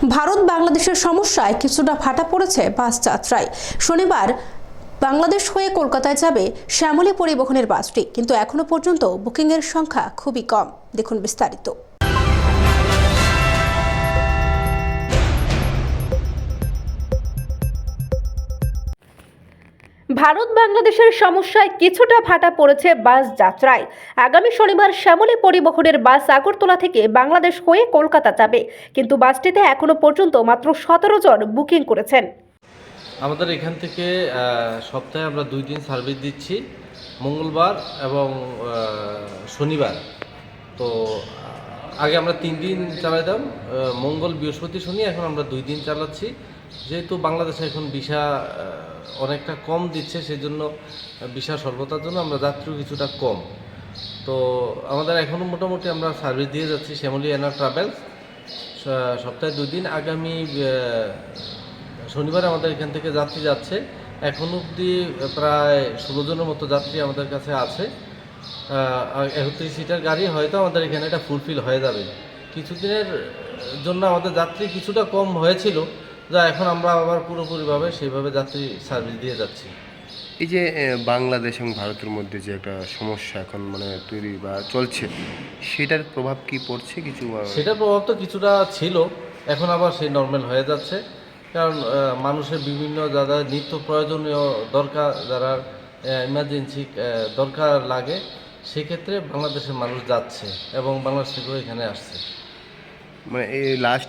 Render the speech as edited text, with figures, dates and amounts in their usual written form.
ভারত বাংলাদেশের সমস্যায় কিছুটা ভাটা পড়েছে বাস যাত্রায়। শনিবার বাংলাদেশ হয়ে কলকাতায় যাবে শ্যামলী পরিবহনের বাসটি, কিন্তু এখনো পর্যন্ত বুকিংয়ের সংখ্যা খুবই কম। দেখুন বিস্তারিত। ভারত বাংলাদেশের সমস্যায় কিছুটা ভাটা পড়েছে বাস যাত্রায়। আগামী শনিবার শ্যামলী পরিবহনের বাস আগরতলা থেকে বাংলাদেশ হয়ে কলকাতা যাবে, কিন্তু বাসটিতে এখনো পর্যন্ত মাত্র 17 জন বুকিং করেছেন। আমাদের এখান থেকে সপ্তাহে আমরা 2 দিন সার্ভিস দিচ্ছি, মঙ্গলবার এবং শনিবার। তো আগে আমরা 3 দিন চালাতাম, মঙ্গল বৃহস্পতি শনি। এখন আমরা 2 দিন চালাচ্ছি, যেহেতু বাংলাদেশে এখন ভিসা অনেকটা কম দিচ্ছে, সেই জন্য ভিসা স্বল্পতার জন্য আমরা যাত্রী কিছুটা কম। তো আমাদের এখনও মোটামুটি আমরা সার্ভিস দিয়ে যাচ্ছি শ্যামলী এনার ট্রাভেলস, সপ্তাহে 2 দিন। আগামী শনিবার আমাদের এখান থেকে যাত্রী যাচ্ছে। এখন অবধি প্রায় 16 জনের মতো যাত্রী আমাদের কাছে আছে। 31 সিটার গাড়ি, হয়তো আমাদের এখানে এটা ফুলফিল হয়ে যাবে। কিছুদিনের জন্য আমাদের যাত্রী কিছুটা কম হয়েছিল, যা এখন আমরা আবার পুরোপুরিভাবে সেইভাবে যাত্রী সার্ভিস দিয়ে যাচ্ছি। এই যে বাংলাদেশ এবং ভারতের মধ্যে যে একটা সমস্যা এখন তৈরি বা চলছে, সেটার প্রভাব কি পড়ছে কিছু? সেটার প্রভাব তো কিছুটা ছিল, এখন আবার সেই নর্মাল হয়ে যাচ্ছে। কারণ মানুষের বিভিন্ন যারা নিত্য প্রয়োজনীয় দরকার, যারা ইমার্জেন্সি দরকার লাগে, সেক্ষেত্রে বাংলাদেশের মানুষ যাচ্ছে এবং বাংলাদেশ থেকেও এখানে আসছে। এই লাস্ট